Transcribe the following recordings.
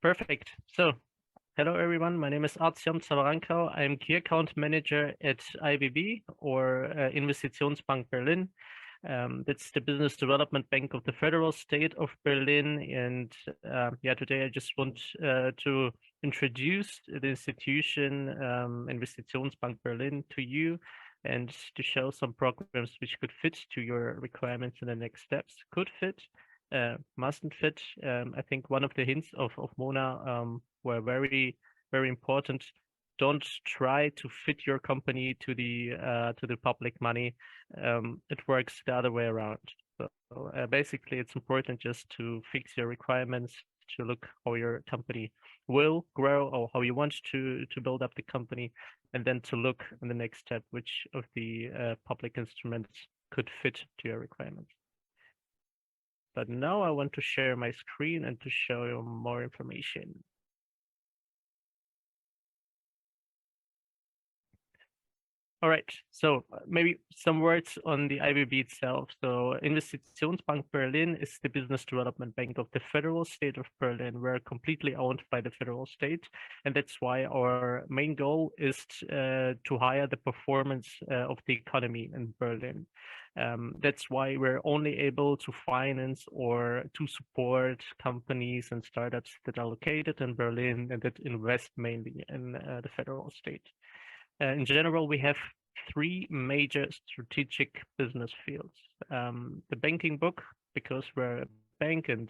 Perfect. So, hello everyone. My name is Artyom Zavarankau. I'm Key Account Manager at IBB or Investitionsbank Berlin. That's the business development bank of the federal state of Berlin. And yeah, today I just want to introduce the institution Investitionsbank Berlin to you and to show some programs which could fit to your requirements in the next steps. Could fit, mustn't fit. I think one of the hints of Mona were very important. Don't try to fit your company to the public money. It works the other way around. So basically, it's important just to fix your requirements, to look how your company will grow or how you want to build up the company, and then to look in the next step which of the public instruments could fit to your requirements. But now I want to share my screen and to show you more information. All right, so maybe some words on the IBB itself. So Investitionsbank Berlin is the business development bank of the federal state of Berlin. We're completely owned by the federal state. And that's why our main goal is to hire the performance of the economy in Berlin. That's why we're only able to finance or to support companies and startups that are located in Berlin and that invest mainly in the federal state. In general, we have three major strategic business fields. The banking book, because we're a bank and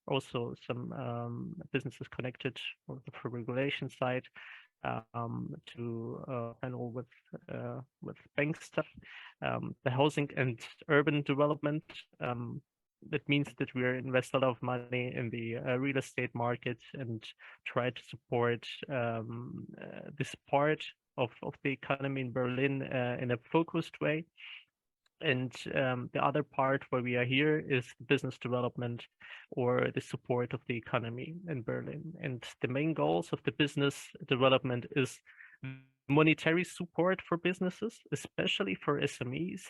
also some businesses connected for the regulation side to handle with bank stuff. The housing and urban development. That means that we invest a lot of money in the real estate market and try to support this part of the economy in Berlin in a focused way. And the other part where we are here is business development or the support of the economy in Berlin. And the main goals of the business development is monetary support for businesses, especially for SMEs.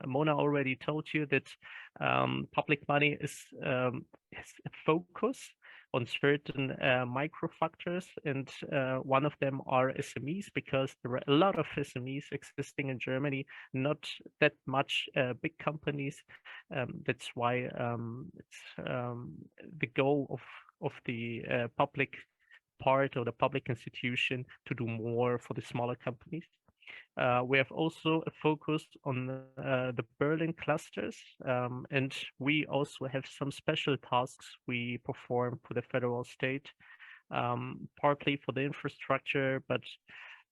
Mona already told you that public money is a focus on certain micro factors, and one of them are SMEs, because there are a lot of SMEs existing in Germany, not that much big companies. That's why it's the goal of the public part or the public institution to do more for the smaller companies. We have also a focus on the Berlin clusters, and we also have some special tasks we perform for the federal state, partly for the infrastructure, but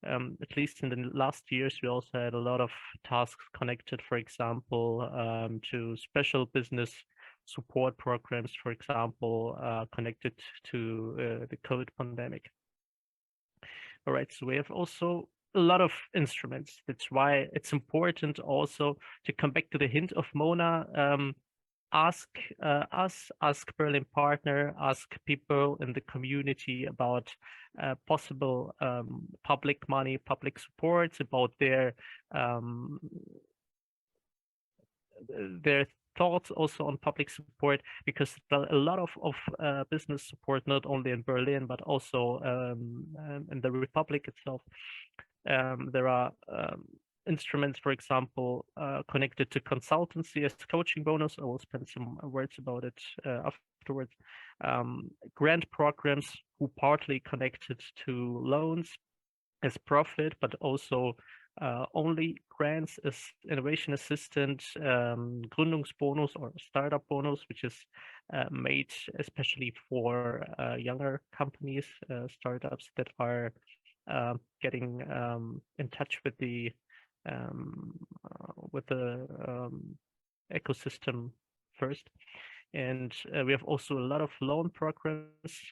at least in the last years, we also had a lot of tasks connected, for example, to special business support programs, for example, connected to the COVID pandemic. All right, so we have also a lot of instruments. That's why it's important also to come back to the hint of Mona. Ask us, ask Berlin partner, ask people in the community about possible public money, public supports, about their thoughts also on public support, because a lot of business support, not only in Berlin, but also in the Republic itself. There are instruments, for example, connected to consultancy as coaching bonus. I will spend some words about it afterwards. Grant programs who partly connected to loans as profit, but also only grants as innovation assistant, Gründungsbonus or startup bonus, which is made especially for younger companies, startups that are getting in touch with the ecosystem first. And we have also a lot of loan programs,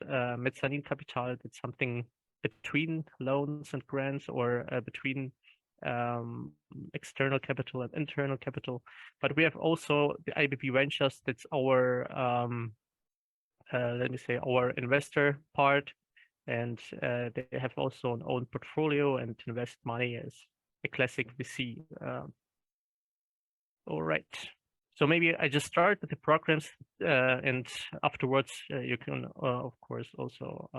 Mezzaninkapital. That's something between loans and grants, or between external capital and internal capital. But we have also the IBB Ventures. That's our let me say our investor part, and they have also an own portfolio and invest money as a classic VC. All right, So maybe I just start with the programs, and afterwards you can, of course, also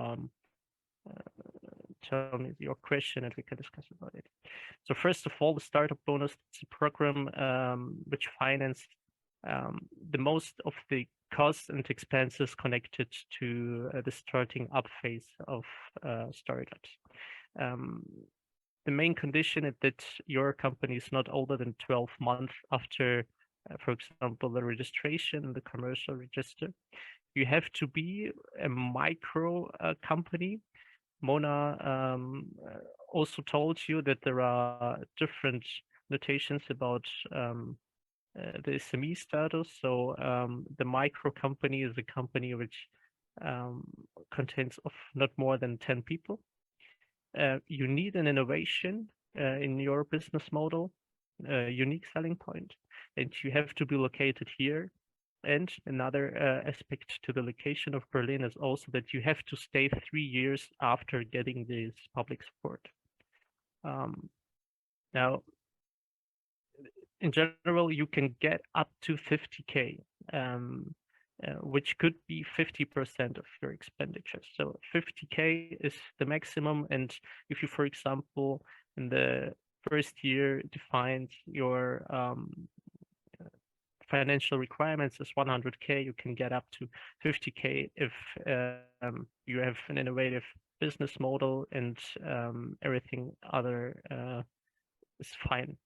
tell me your question and we can discuss about it. So first of all, the startup bonus is a program which finances the most of the costs and expenses connected to the starting up phase of startups. Um, the main condition is that your company is not older than 12 months after, for example, the registration in the commercial register. You have to be a micro company. Mona also told you that there are different notations about the SME status. So the micro company is a company which um, contains of not more than 10 people. You need an innovation in your business model, a unique selling point, and you have to be located here. And another aspect to the location of Berlin is also that you have to stay 3 years after getting this public support. Um, Now, in general, you can get up to 50K, which could be 50% of your expenditures. So 50K is the maximum. And if you, for example, in the first year defined your financial requirements as 100K, you can get up to 50K if you have an innovative business model and everything other is fine.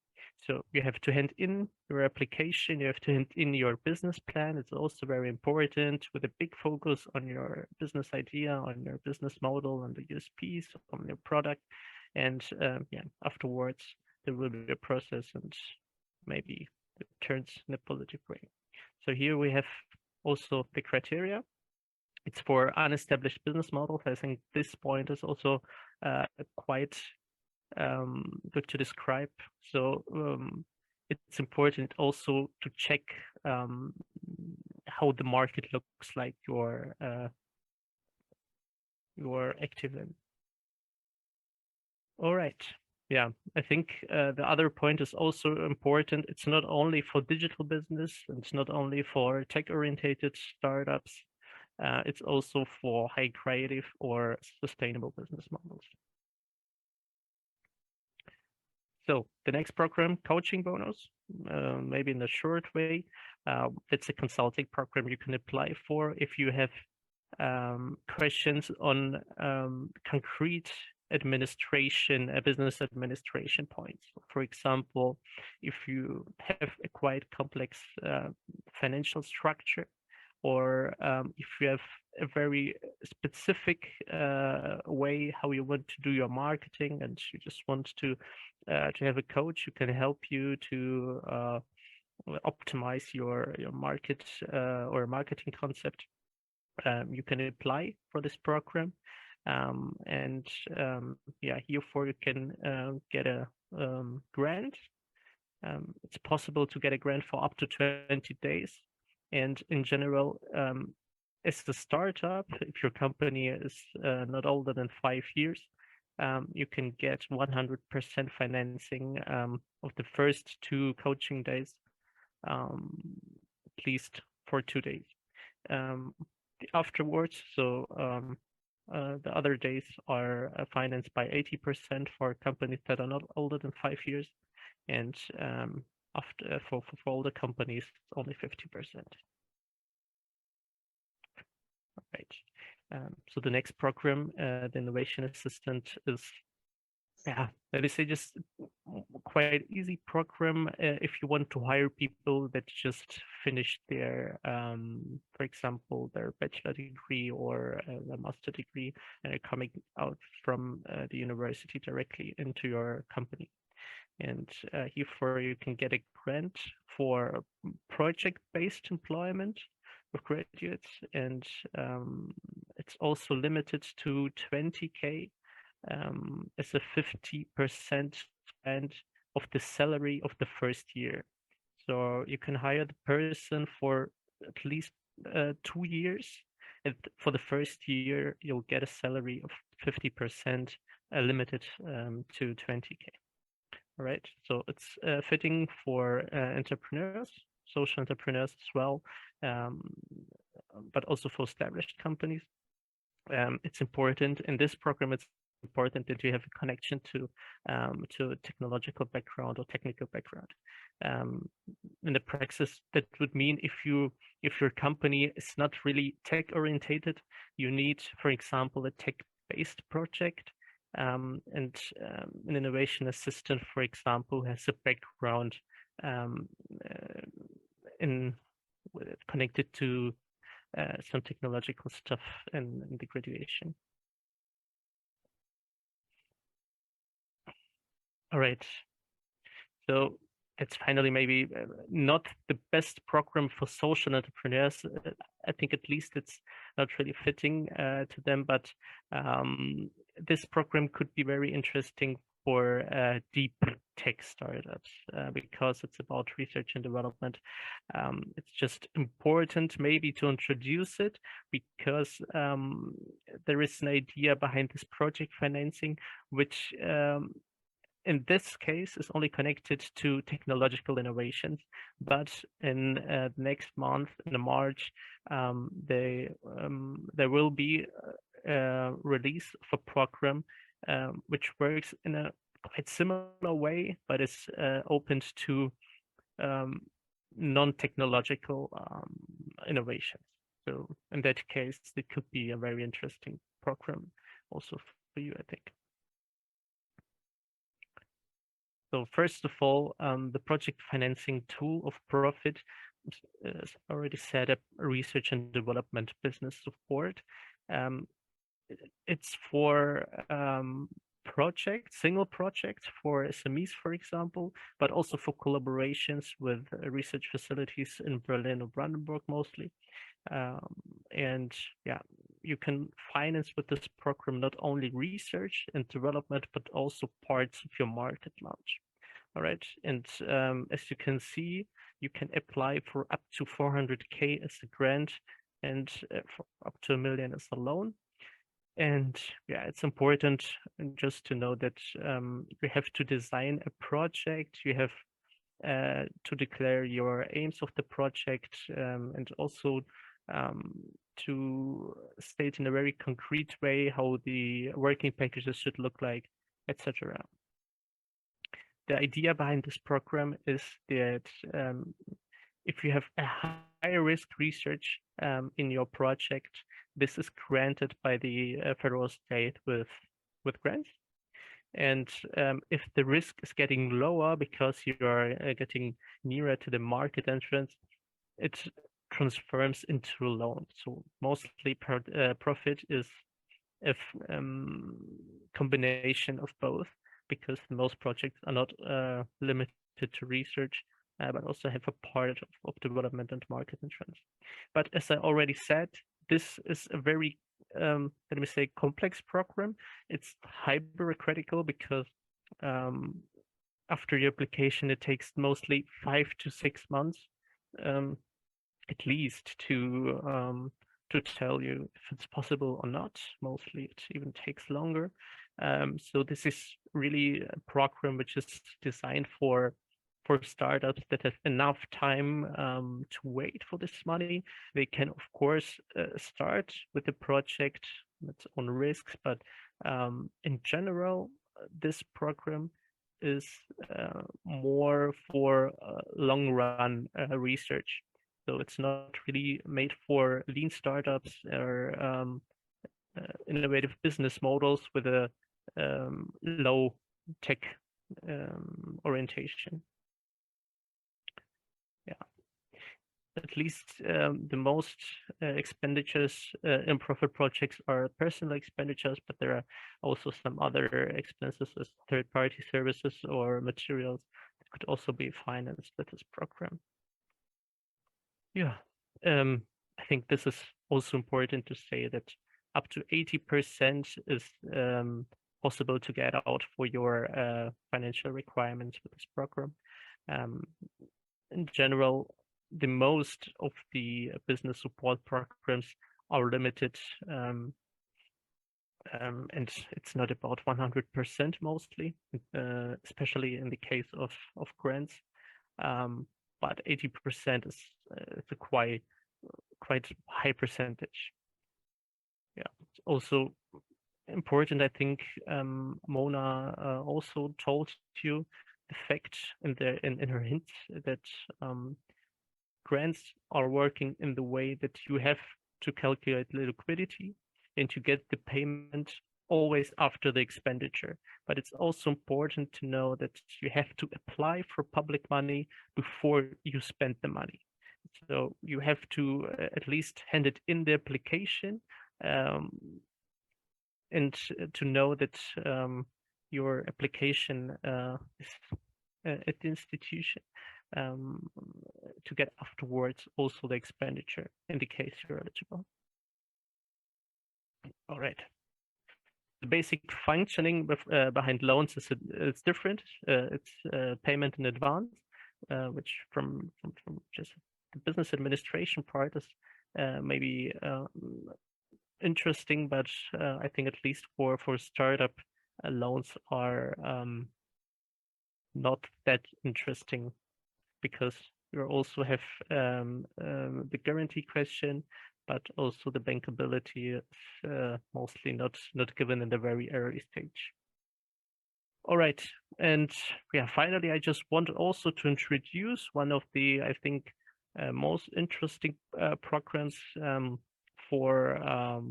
So you have to hand in your application, you have to hand in your business plan. It's also very important with a big focus on your business idea, on your business model, on the USPs, on your product. And yeah, afterwards, there will be a process and maybe it turns in a positive way. So here we have also the criteria. It's for unestablished business models. I think this point is also quite good to describe. So it's important also to check how the market looks like you're active in. All right. Yeah, I think the other point is also important. It's not only for digital business, it's not only for tech-orientated startups. It's also for high creative or sustainable business models. So the next program, coaching bonus, maybe in a short way, it's a consulting program you can apply for if you have questions on concrete administration, business administration points. For example, if you have a quite complex financial structure, or if you have a very specific way how you want to do your marketing and you just want to have a coach who can help you to optimize your market or marketing concept, you can apply for this program. And yeah, herefore you can get a grant. It's possible to get a grant for up to 20 days. And in general, as the startup, if your company is not older than 5 years, you can get 100% financing of the first 2 coaching days, at least for 2 days. Afterwards, so the other days are financed by 80% for companies that are not older than 5 years, and after for all the companies, only 50%. All right. So the next program, the Innovation Assistant, is, yeah, let me say, just quite easy program if you want to hire people that just finished their, for example, their bachelor degree or a master degree and are coming out from the university directly into your company. And herefore you can get a grant for project-based employment of graduates, and it's also limited to 20K as a 50% spend of the salary of the first year. So you can hire the person for at least 2 years, and for the first year you'll get a salary of 50%, limited to 20K. All right, so it's fitting for entrepreneurs. social entrepreneurs as well, um, but also for established companies. It's important in this program. It's important that you have a connection to technological background or technical background. Um, in the praxis, that would mean if your company is not really tech orientated, you need, for example, a tech-based project, and an innovation assistant, for example, who has a background um, uh, in connected to some technological stuff in the graduation. All right. So it's finally maybe not the best program for social entrepreneurs. I think at least it's not really fitting to them, but this program could be very interesting for deep tech startups because it's about research and development. It's just important maybe to introduce it because there is an idea behind this project financing, which in this case is only connected to technological innovations, but in the next month, in March, there will be a release of a program which works in a quite similar way, but is opened to um, non-technological innovations. So in that case, it could be a very interesting program also for you, I think. So first of all, the project financing tool of Profit already set up a research and development business support. Um, it's for projects, single projects for SMEs, for example, but also for collaborations with research facilities in Berlin or Brandenburg mostly. And yeah, you can finance with this program not only research and development, but also parts of your market launch. All right. And as you can see, you can apply for up to 400K as a grant and for up to 1 million as a loan. And yeah, it's important just to know that you have to design a project. You have to declare your aims of the project and also to state in a very concrete way how the working packages should look like, etc. The idea behind this program is that if you have a high risk research in your project, this is granted by the federal state with grants. And if the risk is getting lower because you are getting nearer to the market entrance, it transforms into a loan. So mostly profit is a combination of both, because most projects are not limited to research, but also have a part of development and market entrance. But as I already said, this is a very, let me say, complex program. It's hyper-critical because after your application, it takes mostly 5 to 6 months at least to tell you if it's possible or not. Mostly it even takes longer. So this is really a program which is designed for startups that have enough time to wait for this money. They can, of course, start with the project with its own risks, but in general, this program is more for long run research. So it's not really made for lean startups or innovative business models with a low tech orientation. Yeah, at least the most expenditures in profit projects are personal expenditures, but there are also some other expenses as third-party services or materials that could also be financed with this program. Yeah, I think this is also important to say that up to 80% is possible to get out for your financial requirements with this program. In general, the most of the business support programs are limited, and it's not about 100% mostly, especially in the case of grants. but 80% is a quite high percentage. Yeah, it's also important, I think. Mona also told you the fact in her hint that grants are working in the way that you have to calculate the liquidity and to get the payment always after the expenditure. But it's also important to know that you have to apply for public money before you spend the money. So you have to at least hand it in the application, um, and to know that your application is at the institution, um, to get afterwards also the expenditure in the case you're eligible. All right. The basic functioning behind loans is different. It's payment in advance, which from just the business administration part is maybe interesting, but I think at least for startup, loans are not that interesting, because you also have the guarantee question, but also the bankability is mostly not given in the very early stage. All right, and yeah, finally, I just wanted also to introduce one of the, I think, most interesting programs for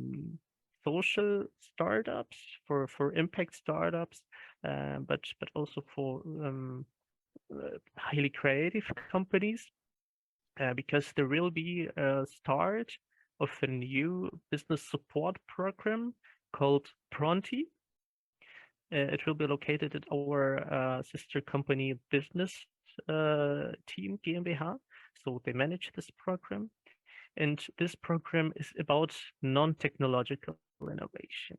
social startups, for impact startups, but also for highly creative companies, because there will be a start of a new business support program called Pronti. It will be located at our sister company Business Team GmbH. So they manage this program. And this program is about non-technological innovation.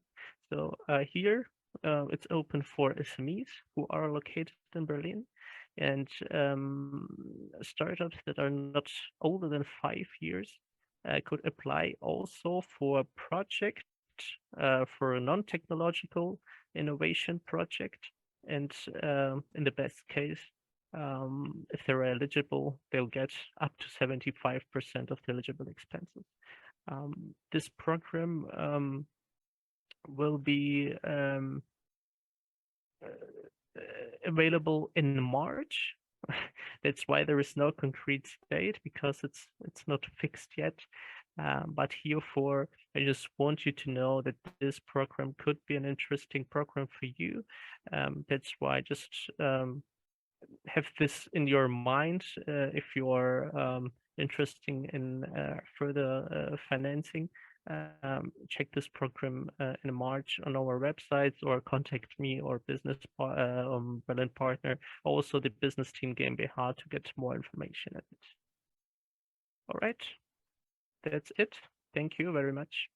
So here it's open for SMEs who are located in Berlin, and startups that are not older than 5 years could apply also for a project, for a non-technological innovation project. And in the best case, if they're eligible, they'll get up to 75% of the eligible expenses. This program will be available in March. That's why there is no concrete date, because it's not fixed yet. But herefore, I just want you to know that this program could be an interesting program for you. That's why just have this in your mind if you are interested in further financing. Check this program in March on our websites, or contact me or Business Berlin partner, also the Business Team GmbH, to get more information on it. All right, that's it. Thank you very much.